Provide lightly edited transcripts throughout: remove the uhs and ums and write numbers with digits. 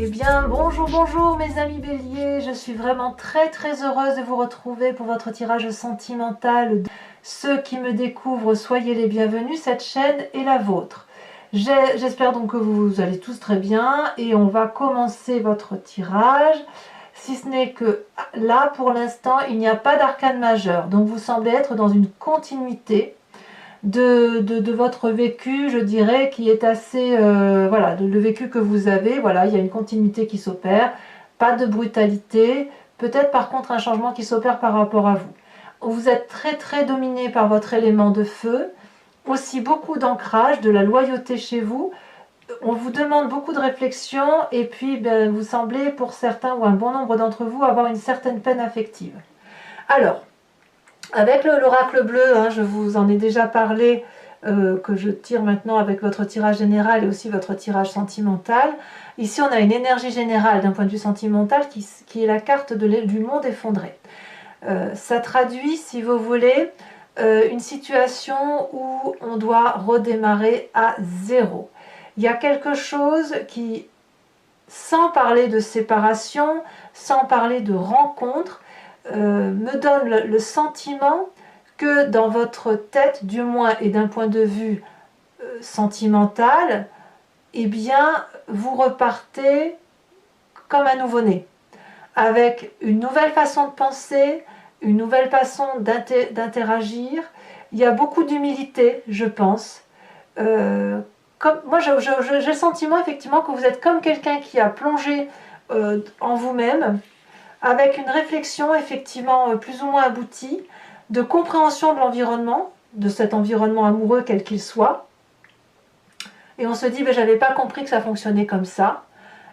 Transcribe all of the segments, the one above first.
Eh bien, bonjour mes amis béliers, je suis vraiment très heureuse de vous retrouver pour votre tirage sentimental. Ceux qui me découvrent, soyez les bienvenus, cette chaîne est la vôtre. J'espère donc que vous allez tous très bien et on va commencer votre tirage. Si ce n'est que là, pour l'instant, il n'y a pas d'arcane majeur, donc vous semblez être dans une continuité de votre vécu, je dirais, qui est assez, voilà, le vécu que vous avez, voilà, il y a une continuité qui s'opère, pas de brutalité, peut-être par contre un changement qui s'opère par rapport à vous. Vous êtes très dominé par votre élément de feu, aussi beaucoup d'ancrage, de la loyauté chez vous, on vous demande beaucoup de réflexion et puis ben, vous semblez pour certains ou un bon nombre d'entre vous avoir une certaine peine affective. Alors, avec l'oracle bleu, hein, je vous en ai déjà parlé, que je tire maintenant avec votre tirage général et aussi votre tirage sentimental. Ici, on a une énergie générale d'un point de vue sentimental qui est la carte du monde effondré. Ça traduit, si vous voulez, une situation où on doit redémarrer à zéro. Il y a quelque chose qui, sans parler de séparation, sans parler de rencontre, me donne le sentiment que dans votre tête, du moins et d'un point de vue sentimental, eh bien, vous repartez comme un nouveau-né, avec une nouvelle façon de penser, une nouvelle façon d'interagir. Il y a beaucoup d'humilité, je pense. Moi, j'ai le sentiment effectivement que vous êtes comme quelqu'un qui a plongé en vous-même, avec une réflexion effectivement plus ou moins aboutie, de compréhension de l'environnement, de cet environnement amoureux quel qu'il soit. Et on se dit, ben, j'avais pas compris que ça fonctionnait comme ça.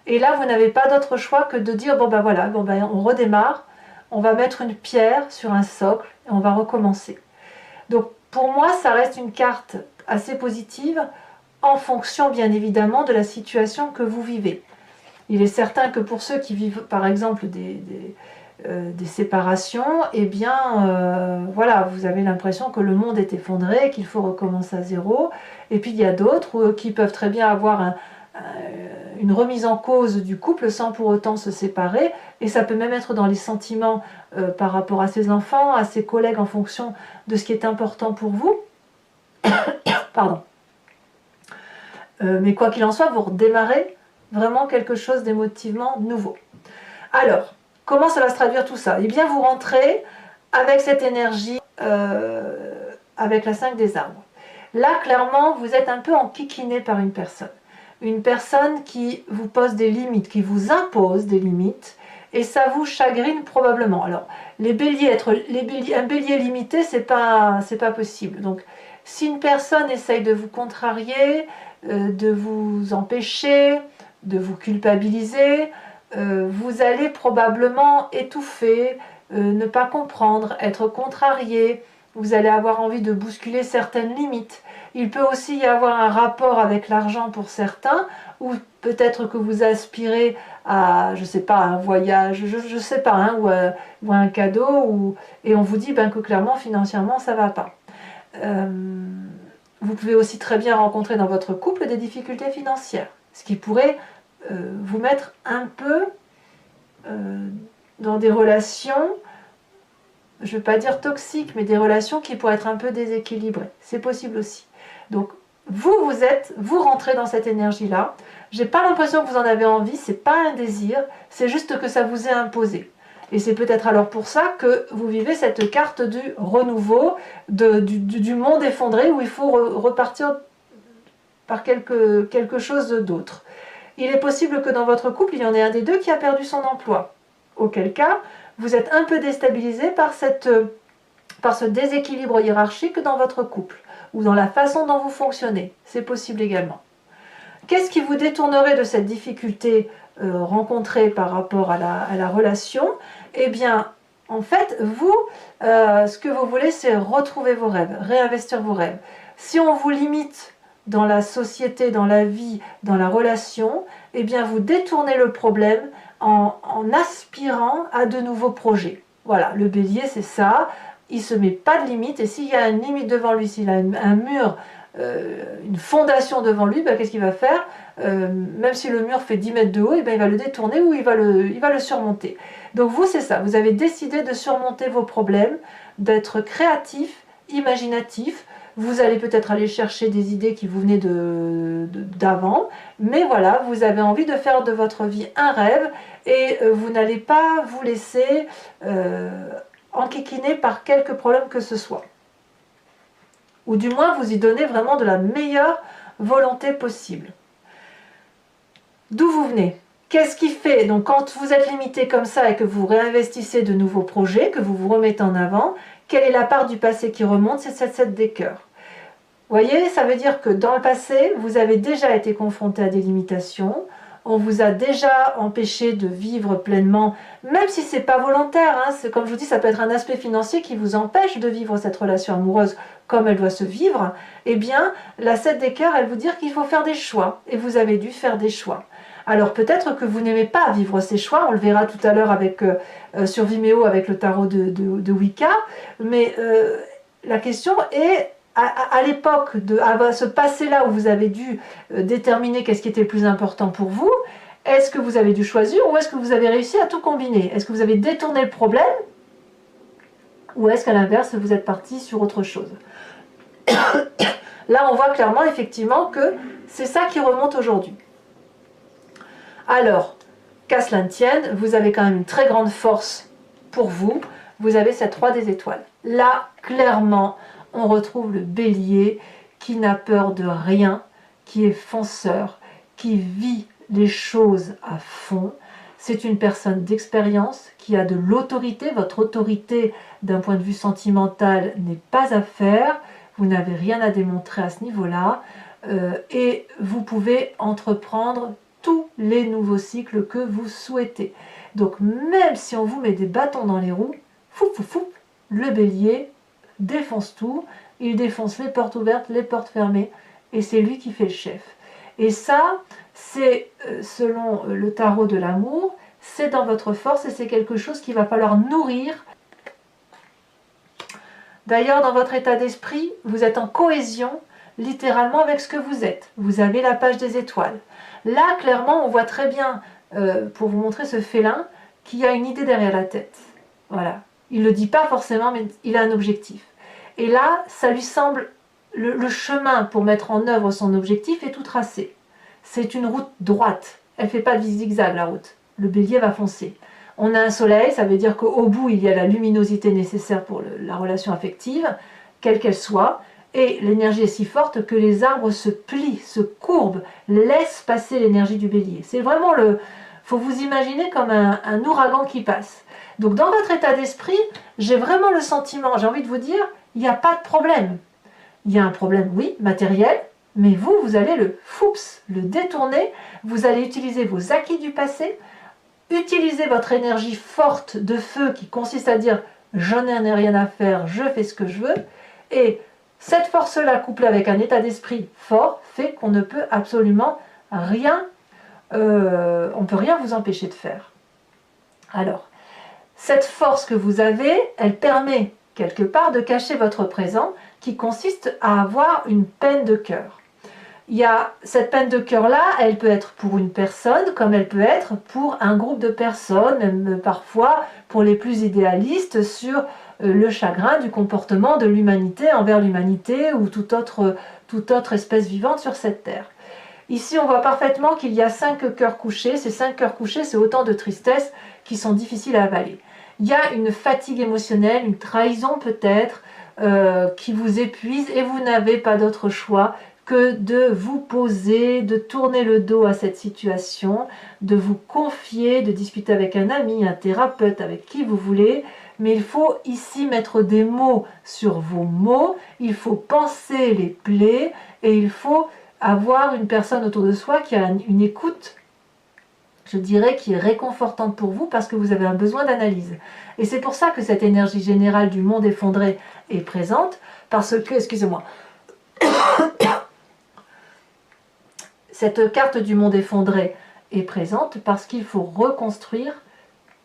Et là, vous n'avez pas d'autre choix que de dire, bon ben voilà, bon ben on redémarre, on va mettre une pierre sur un socle et on va recommencer. Donc pour moi, ça reste une carte assez positive en fonction bien évidemment de la situation que vous vivez. Il est certain que pour ceux qui vivent par exemple des séparations, eh bien voilà, vous avez l'impression que le monde est effondré, qu'il faut recommencer à zéro. Et puis il y a d'autres qui peuvent très bien avoir une remise en cause du couple sans pour autant se séparer, et ça peut même être dans les sentiments par rapport à ses enfants, à ses collègues, en fonction de ce qui est important pour vous. Pardon. Mais quoi qu'il en soit, vous redémarrez vraiment quelque chose d'émotivement nouveau. Alors, comment ça va se traduire tout ça? Eh bien, vous rentrez avec cette énergie, avec la 5 des arbres. Là, clairement, vous êtes un peu enquiquiné par une personne. Une personne qui vous pose des limites, qui vous impose des limites, et ça vous chagrine probablement. Alors, un bélier limité, c'est pas possible. Donc, si une personne essaye de vous contrarier, de vous empêcher, de vous culpabiliser, vous allez probablement étouffer, ne pas comprendre, être contrarié, vous allez avoir envie de bousculer certaines limites. Il peut aussi y avoir un rapport avec l'argent pour certains, ou peut-être que vous aspirez à, je sais pas, un voyage, je sais pas, hein, ou à un cadeau, et on vous dit ben, que clairement, financièrement, ça va pas. Vous pouvez aussi très bien rencontrer dans votre couple des difficultés financières, ce qui pourrait vous mettre un peu dans des relations, je ne veux pas dire toxiques, mais des relations qui pourraient être un peu déséquilibrées. C'est possible aussi. Donc, vous rentrez dans cette énergie-là. J'ai pas l'impression que vous en avez envie, c'est pas un désir, c'est juste que ça vous est imposé. Et c'est peut-être alors pour ça que vous vivez cette carte du renouveau, du monde effondré, où il faut repartir par quelque chose d'autre. Il est possible que dans votre couple, il y en ait un des deux qui a perdu son emploi. Auquel cas, vous êtes un peu déstabilisé par ce déséquilibre hiérarchique dans votre couple, ou dans la façon dont vous fonctionnez. C'est possible également. Qu'est-ce qui vous détournerait de cette difficulté rencontrée par rapport à la relation? Eh bien, en fait, ce que vous voulez, c'est retrouver vos rêves, réinvestir vos rêves. Si on vous limite dans la société, dans la vie, dans la relation, eh bien, vous détournez le problème en aspirant à de nouveaux projets. Voilà, le bélier, c'est ça. Il ne se met pas de limite, et s'il y a une limite devant lui, s'il a un mur une fondation devant lui, ben, qu'est-ce qu'il va faire? Même si le mur fait 10 mètres de haut, et ben, il va le détourner ou il va le surmonter. Donc vous, c'est ça, vous avez décidé de surmonter vos problèmes, d'être créatif, imaginatif. Vous allez peut-être aller chercher des idées qui vous venaient d'avant, mais voilà, vous avez envie de faire de votre vie un rêve et vous n'allez pas vous laisser enquiquiner par quelque problème que ce soit. Ou du moins, vous y donnez vraiment de la meilleure volonté possible. D'où vous venez? Qu'est-ce qui fait, donc quand vous êtes limité comme ça et que vous réinvestissez de nouveaux projets, que vous vous remettez en avant, quelle est la part du passé qui remonte? C'est cette 7 des cœurs. Vous voyez, ça veut dire que dans le passé, vous avez déjà été confronté à des limitations, on vous a déjà empêché de vivre pleinement, même si ce n'est pas volontaire, hein, comme je vous dis, ça peut être un aspect financier qui vous empêche de vivre cette relation amoureuse comme elle doit se vivre. Eh bien, la 7 des cœurs, elle vous dit qu'il faut faire des choix, et vous avez dû faire des choix. Alors peut-être que vous n'aimez pas vivre ces choix, on le verra tout à l'heure sur Vimeo avec le tarot de Wicca, mais la question est, à l'époque, à ce passé-là où vous avez dû déterminer qu'est-ce qui était le plus important pour vous, est-ce que vous avez dû choisir ou est-ce que vous avez réussi à tout combiner? Est-ce que vous avez détourné le problème ou est-ce qu'à l'inverse, vous êtes parti sur autre chose? Là, on voit clairement, effectivement, que c'est ça qui remonte aujourd'hui. Alors, qu'à cela ne tienne, vous avez quand même une très grande force pour vous. Vous avez cette 3 des étoiles. Là, clairement, on retrouve le bélier qui n'a peur de rien, qui est fonceur, qui vit les choses à fond. C'est une personne d'expérience qui a de l'autorité. Votre autorité, d'un point de vue sentimental, n'est pas à faire. Vous n'avez rien à démontrer à ce niveau-là. Et vous pouvez entreprendre tous les nouveaux cycles que vous souhaitez. Donc même si on vous met des bâtons dans les roues, le bélier défonce tout, il défonce les portes ouvertes, les portes fermées, et c'est lui qui fait le chef. Et ça, c'est selon le tarot de l'amour, c'est dans votre force et c'est quelque chose qu'il va falloir nourrir. D'ailleurs, dans votre état d'esprit, vous êtes en cohésion littéralement avec ce que vous êtes. Vous avez la page des étoiles. Là, clairement, on voit très bien, pour vous montrer ce félin, qui a une idée derrière la tête. Voilà. Il ne le dit pas forcément, mais il a un objectif. Et là, ça lui semble, le chemin pour mettre en œuvre son objectif est tout tracé. C'est une route droite. Elle ne fait pas de zigzag, la route. Le bélier va foncer. On a un soleil, ça veut dire qu'au bout, il y a la luminosité nécessaire pour la relation affective, quelle qu'elle soit. Et l'énergie est si forte que les arbres se plient, se courbent, laissent passer l'énergie du bélier. C'est vraiment faut vous imaginer comme un ouragan qui passe. Donc dans votre état d'esprit, j'ai vraiment le sentiment, j'ai envie de vous dire, il n'y a pas de problème. Il y a un problème, oui, matériel, mais vous allez le détourner, vous allez utiliser vos acquis du passé, utiliser votre énergie forte de feu qui consiste à dire « je n'en ai rien à faire, je fais ce que je veux » et cette force-là, couplée avec un état d'esprit fort, fait qu'on ne peut absolument rien, on ne peut rien vous empêcher de faire. Alors, cette force que vous avez, elle permet quelque part de cacher votre présent qui consiste à avoir une peine de cœur. Il y a cette peine de cœur-là, elle peut être pour une personne comme elle peut être pour un groupe de personnes, même parfois pour les plus idéalistes sur le chagrin du comportement de l'humanité envers l'humanité ou toute autre espèce vivante sur cette terre. Ici, on voit parfaitement qu'il y a 5 cœurs couchés. Ces 5 cœurs couchés, c'est autant de tristesse qui sont difficiles à avaler. Il y a une fatigue émotionnelle, une trahison peut-être, qui vous épuise et vous n'avez pas d'autre choix que de vous poser, de tourner le dos à cette situation, de vous confier, de discuter avec un ami, un thérapeute, avec qui vous voulez. Mais il faut ici mettre des mots sur vos mots, il faut penser les plaies et il faut avoir une personne autour de soi qui a une écoute, je dirais, qui est réconfortante pour vous parce que vous avez un besoin d'analyse. Et c'est pour ça que cette énergie générale du monde effondré est présente, parce que, excusez-moi, cette carte du monde effondré est présente parce qu'il faut reconstruire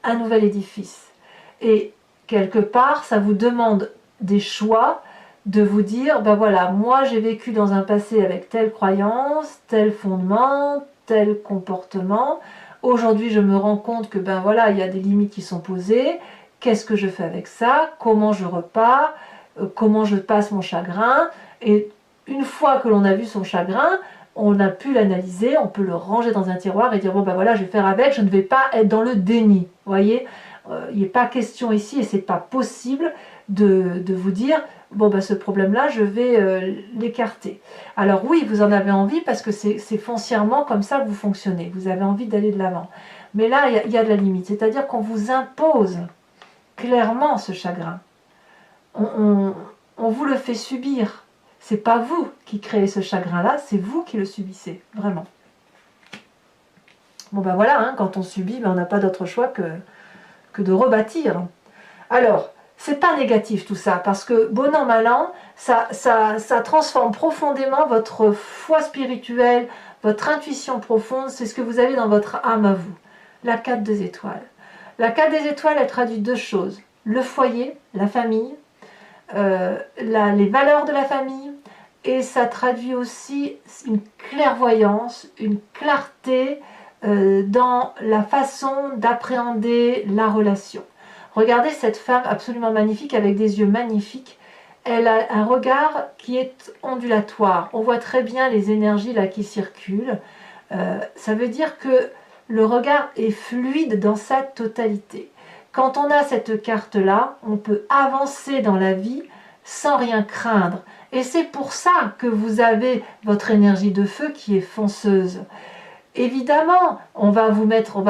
un nouvel édifice. Et quelque part, ça vous demande des choix, de vous dire, ben voilà, moi j'ai vécu dans un passé avec telle croyance, tel fondement, tel comportement. Aujourd'hui, je me rends compte que ben voilà, il y a des limites qui sont posées. Qu'est-ce que je fais avec ça? Comment je repars? Comment je passe mon chagrin? Et une fois que l'on a vu son chagrin, on a pu l'analyser, on peut le ranger dans un tiroir et dire bon ben voilà, je vais faire avec, je ne vais pas être dans le déni. Vous voyez, il n'est pas question ici et c'est pas possible de vous dire bon ben ce problème-là, je vais l'écarter. Alors oui, vous en avez envie parce que c'est foncièrement comme ça que vous fonctionnez. Vous avez envie d'aller de l'avant. Mais là, il y a de la limite, c'est-à-dire qu'on vous impose clairement ce chagrin. On vous le fait subir. C'est pas vous qui créez ce chagrin-là, c'est vous qui le subissez, vraiment. Bon ben voilà, hein, quand on subit, ben on n'a pas d'autre choix que de rebâtir. Alors, c'est pas négatif tout ça, parce que bon an, mal an, ça transforme profondément votre foi spirituelle, votre intuition profonde, c'est ce que vous avez dans votre âme à vous. La 4 des étoiles. La 4 des étoiles, elle traduit deux choses. Le foyer, la famille, les valeurs de la famille, et ça traduit aussi une clairvoyance, une clarté dans la façon d'appréhender la relation. Regardez cette femme absolument magnifique avec des yeux magnifiques. Elle a un regard qui est ondulatoire. On voit très bien les énergies là qui circulent. Ça veut dire que le regard est fluide dans sa totalité. Quand on a cette carte-là, on peut avancer dans la vie sans rien craindre. Et c'est pour ça que vous avez votre énergie de feu qui est fonceuse. Évidemment, on va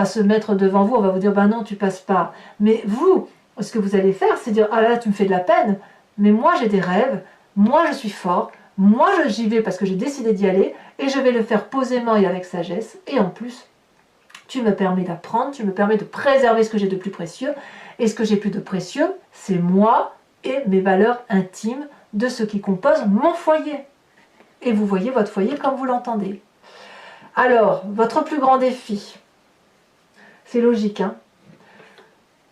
se mettre devant vous, on va vous dire, ben non, tu passes pas. Mais vous, ce que vous allez faire, c'est dire, ah là, tu me fais de la peine, mais moi j'ai des rêves, moi je suis fort, moi j'y vais parce que j'ai décidé d'y aller, et je vais le faire posément et avec sagesse, et en plus, tu me permets d'apprendre, tu me permets de préserver ce que j'ai de plus précieux, et ce que j'ai plus de précieux, c'est moi et mes valeurs intimes de ce qui compose mon foyer. Et vous voyez votre foyer comme vous l'entendez. Alors, votre plus grand défi, c'est logique, hein?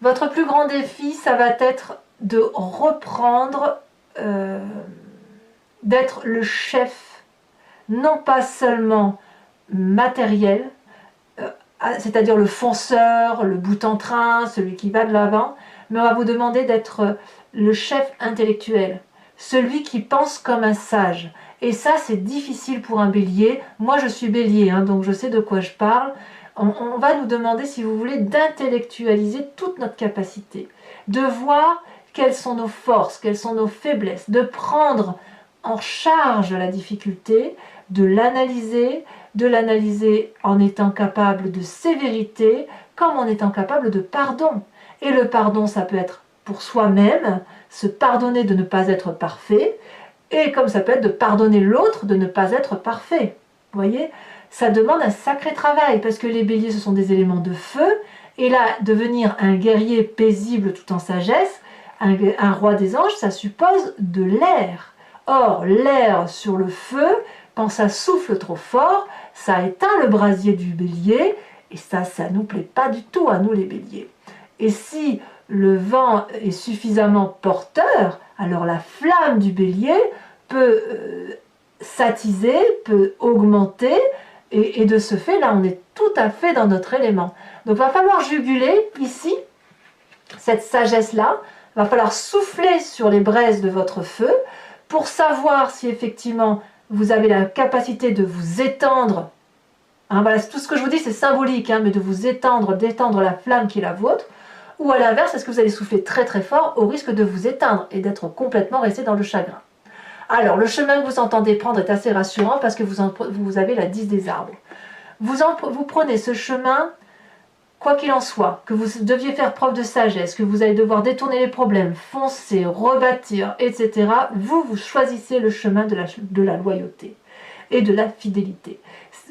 Votre plus grand défi, ça va être de reprendre, d'être le chef, non pas seulement matériel, c'est-à-dire le fonceur, le bout en train, celui qui va de l'avant, mais on va vous demander d'être le chef intellectuel, celui qui pense comme un sage. Et ça, c'est difficile pour un bélier. Moi, je suis bélier, hein, donc je sais de quoi je parle. On va nous demander, si vous voulez, d'intellectualiser toute notre capacité, de voir quelles sont nos forces, quelles sont nos faiblesses, de prendre en charge la difficulté, de l'analyser en étant capable de sévérité, comme en étant capable de pardon. Et le pardon, ça peut être pour soi-même, se pardonner de ne pas être parfait, et comme ça peut être de pardonner l'autre de ne pas être parfait. Vous voyez, ça demande un sacré travail, parce que les béliers, ce sont des éléments de feu, et là, devenir un guerrier paisible tout en sagesse, un roi des anges, ça suppose de l'air. Or, l'air sur le feu, quand ça souffle trop fort, ça éteint le brasier du bélier, et ça ne nous plaît pas du tout à nous les béliers. Et si le vent est suffisamment porteur, alors la flamme du bélier peut s'attiser, peut augmenter, et de ce fait, là, on est tout à fait dans notre élément. Donc, il va falloir juguler ici, cette sagesse-là, il va falloir souffler sur les braises de votre feu pour savoir si effectivement vous avez la capacité de vous étendre. Hein, voilà, tout ce que je vous dis, c'est symbolique, hein, mais de vous étendre, d'étendre la flamme qui est la vôtre. Ou à l'inverse, est-ce que vous allez souffler très très fort au risque de vous éteindre et d'être complètement resté dans le chagrin? Alors, le chemin que vous entendez prendre est assez rassurant parce que vous avez la 10 des arbres. Vous prenez ce chemin, quoi qu'il en soit, que vous deviez faire preuve de sagesse, que vous allez devoir détourner les problèmes, foncer, rebâtir, etc. Vous choisissez le chemin de la loyauté et de la fidélité.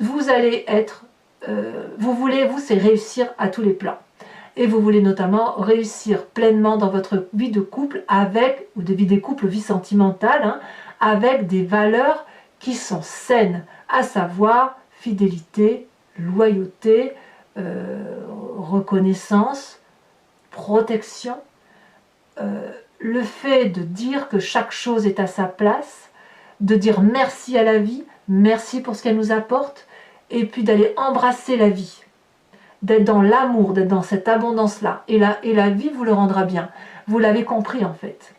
Vous allez être, c'est réussir à tous les plans. Et vous voulez notamment réussir pleinement dans votre vie de couple ou de vie des couples, vie sentimentale, hein, avec des valeurs qui sont saines, à savoir fidélité, loyauté, reconnaissance, protection, le fait de dire que chaque chose est à sa place, de dire merci à la vie, merci pour ce qu'elle nous apporte, et puis d'aller embrasser la vie, d'être dans l'amour, d'être dans cette abondance-là. Et la vie vous le rendra bien. Vous l'avez compris en fait.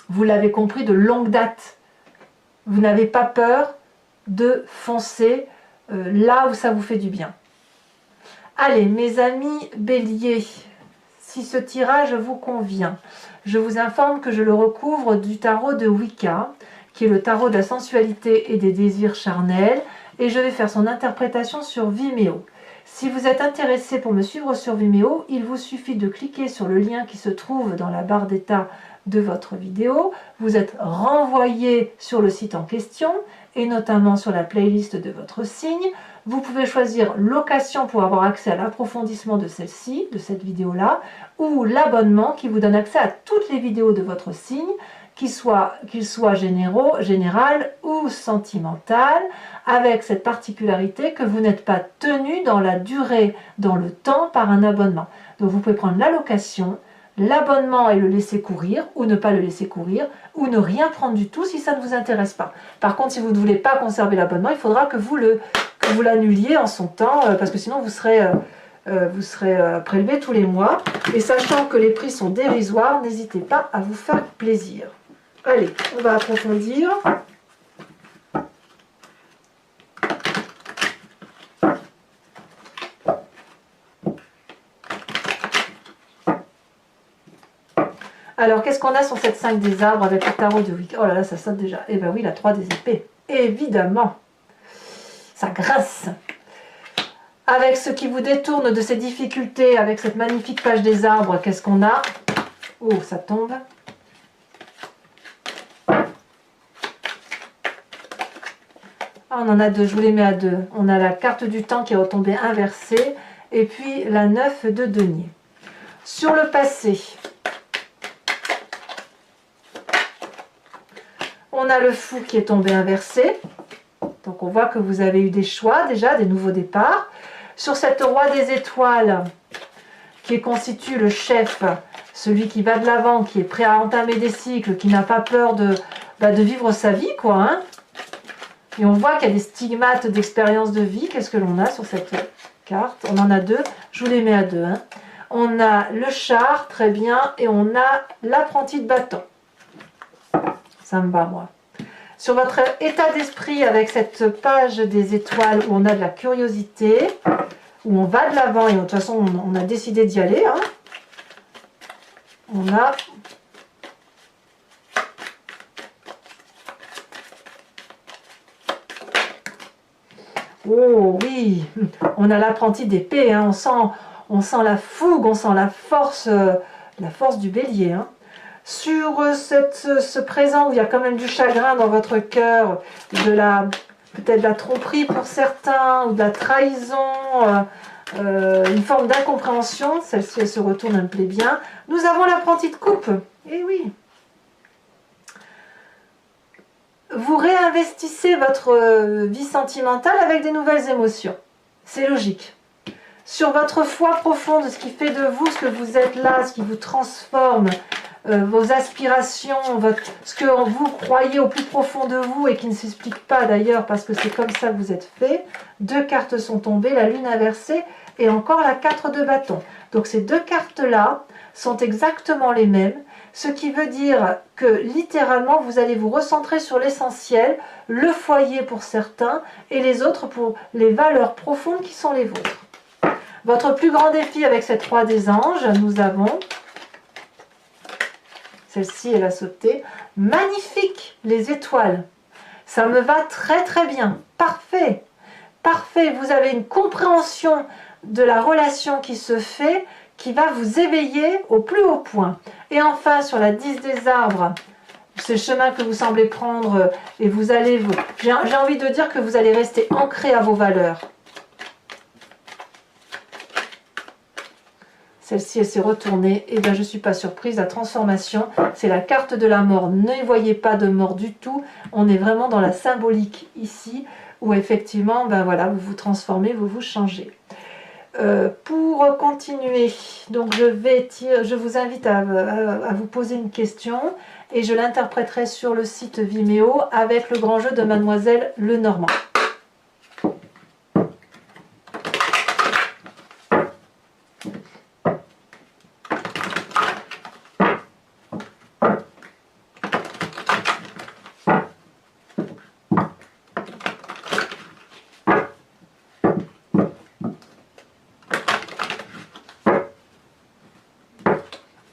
Vous l'avez compris de longue date. Vous n'avez pas peur de foncer là où ça vous fait du bien. Allez, mes amis béliers, si ce tirage vous convient, je vous informe que je le recouvre du tarot de Wicca, qui est le tarot de la sensualité et des désirs charnels, et je vais faire son interprétation sur Vimeo. Si vous êtes intéressé pour me suivre sur Vimeo, il vous suffit de cliquer sur le lien qui se trouve dans la barre d'état de votre vidéo. Vous êtes renvoyé sur le site en question, et notamment sur la playlist de votre signe. Vous pouvez choisir location pour avoir accès à l'approfondissement de celle-ci, de cette vidéo-là, ou l'abonnement qui vous donne accès à toutes les vidéos de votre signe, qu'il soit général ou sentimental, avec cette particularité que vous n'êtes pas tenu dans la durée, dans le temps, par un abonnement. Donc vous pouvez prendre la location, l'abonnement et le laisser courir, ou ne pas le laisser courir, ou ne rien prendre du tout si ça ne vous intéresse pas. Par contre, si vous ne voulez pas conserver l'abonnement, il faudra que vous l'annuliez en son temps, parce que sinon vous serez prélevé tous les mois. Et sachant que les prix sont dérisoires, n'hésitez pas à vous faire plaisir. Allez, on va approfondir. Alors, qu'est-ce qu'on a sur cette 5 des arbres avec le tarot de Wicca? Oh là là, ça saute déjà. Eh bien oui, la 3 des épées. Évidemment. Ça grince. Avec ce qui vous détourne de ces difficultés, avec cette magnifique page des arbres, qu'est-ce qu'on a? Oh, ça tombe. Ah, on en a deux, je vous les mets à deux. On a la carte du temps qui est retombée inversée, et puis la 9 de denier. Sur le passé, on a le fou qui est tombé inversé. Donc on voit que vous avez eu des choix déjà, des nouveaux départs. Sur cette roi des étoiles, qui constitue le chef, celui qui va de l'avant, qui est prêt à entamer des cycles, qui n'a pas peur de vivre sa vie, quoi. Hein. Et on voit qu'il y a des stigmates d'expérience de vie. Qu'est-ce que l'on a sur cette carte? On en a deux, je vous les mets à deux. Hein. On a le char, très bien, et on a l'apprenti de bâton. Ça me va, moi. Sur votre état d'esprit, avec cette page des étoiles où on a de la curiosité, où on va de l'avant, et de toute façon, on a décidé d'y aller. Hein. On a... Oh oui, on a l'apprenti d'épée, hein. On sent la fougue, on sent la force du bélier. Hein. Sur ce présent où il y a quand même du chagrin dans votre cœur, peut-être de la tromperie pour certains, ou de la trahison, une forme d'incompréhension, celle-ci elle se retourne, elle me plaît bien. Nous avons l'apprenti de coupe, eh oui. Vous réinvestissez votre vie sentimentale avec des nouvelles émotions. C'est logique. Sur votre foi profonde, ce qui fait de vous ce que vous êtes là, ce qui vous transforme, vos aspirations, ce que vous croyez au plus profond de vous et qui ne s'explique pas d'ailleurs parce que c'est comme ça que vous êtes fait. Deux cartes sont tombées, la lune inversée et encore la 4 de bâton. Donc ces deux cartes-là sont exactement les mêmes. Ce qui veut dire que littéralement vous allez vous recentrer sur l'essentiel, le foyer pour certains et les autres pour les valeurs profondes qui sont les vôtres. Votre plus grand défi avec cette roi des anges, nous avons, celle-ci elle a sauté, magnifique, les étoiles. Ça me va très très bien, parfait, parfait. Vous avez une compréhension de la relation qui se fait, qui va vous éveiller au plus haut point. Et enfin, sur la 10 des arbres, c'est le chemin que vous semblez prendre et vous allez... J'ai envie de dire que vous allez rester ancré à vos valeurs. Celle-ci, elle s'est retournée. Et bien, je ne suis pas surprise. La transformation, c'est la carte de la mort. Ne voyez pas de mort du tout. On est vraiment dans la symbolique ici, où effectivement, ben voilà, vous vous transformez, vous vous changez. Pour continuer, donc je vous invite à vous poser une question et je l'interpréterai sur le site Vimeo avec le grand jeu de Mademoiselle Lenormand.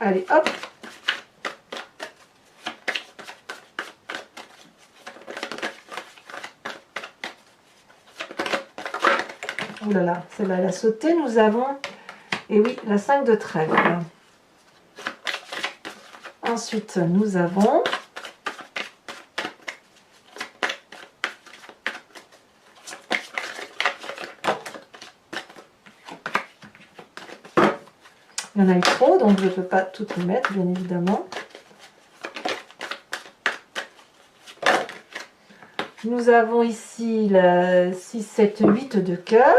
Allez, hop. Ouh là là, celle-là, elle a sauté. Nous avons, et oui, la 5 de trèfle. Ensuite, nous avons il y en a eu trop, donc je ne peux pas tout y mettre, bien évidemment. Nous avons ici la 6, 7, 8 de cœur.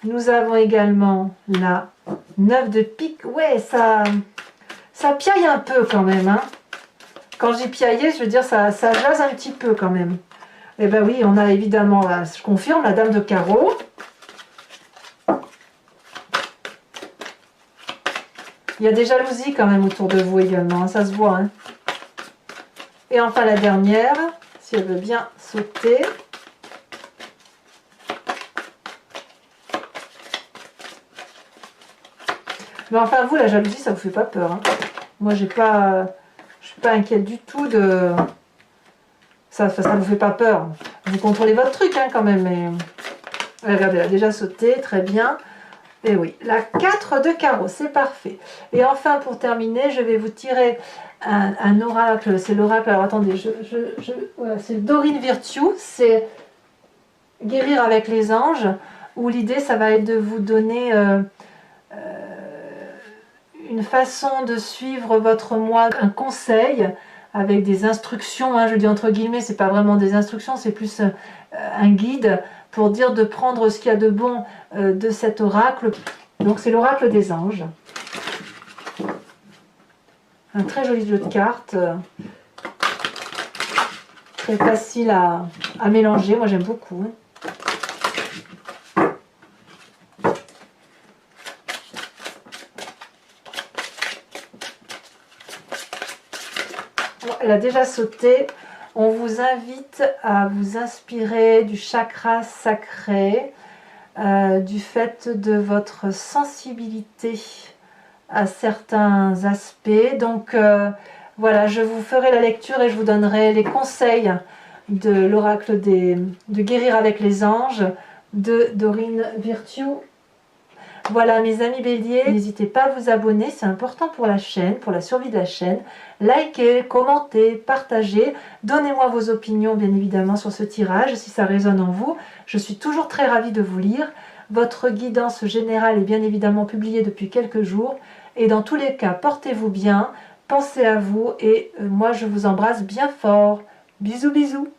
Nous avons également la 9 de pique. Ouais, ça piaille un peu quand même. Hein. Quand j'ai piaillé, je veux dire, ça jase un petit peu quand même. Et ben oui, on a évidemment, je confirme, la dame de carreau. Il y a des jalousies quand même autour de vous également, hein, ça se voit. Hein. Et enfin la dernière, si elle veut bien sauter. Mais enfin vous, la jalousie, ça vous fait pas peur. Hein. Moi, je suis pas inquiète du tout de... Ça vous fait pas peur. Vous contrôlez votre truc hein, quand même. Mais... Regardez, elle a déjà sauté, très bien. Et oui, la 4 de carreau, c'est parfait. Et enfin, pour terminer, je vais vous tirer un oracle. C'est l'oracle, alors attendez, voilà, c'est Dorine Virtue, c'est guérir avec les anges, où l'idée, ça va être de vous donner une façon de suivre votre mois, un conseil, avec des instructions, hein, je dis entre guillemets, c'est pas vraiment des instructions, c'est plus un guide, pour dire de prendre ce qu'il y a de bon de cet oracle. Donc c'est l'oracle des anges. Un très joli jeu de cartes. Très facile à mélanger, moi j'aime beaucoup. Bon, elle a déjà sauté. On vous invite à vous inspirer du chakra sacré, du fait de votre sensibilité à certains aspects. Donc voilà, je vous ferai la lecture et je vous donnerai les conseils de l'oracle de guérir avec les anges de Dorine Virtue. Voilà mes amis béliers, n'hésitez pas à vous abonner, c'est important pour la chaîne, pour la survie de la chaîne. Likez, commentez, partagez, donnez-moi vos opinions bien évidemment sur ce tirage si ça résonne en vous. Je suis toujours très ravie de vous lire. Votre guidance générale est bien évidemment publiée depuis quelques jours. Et dans tous les cas, portez-vous bien, pensez à vous et moi je vous embrasse bien fort. Bisous bisous.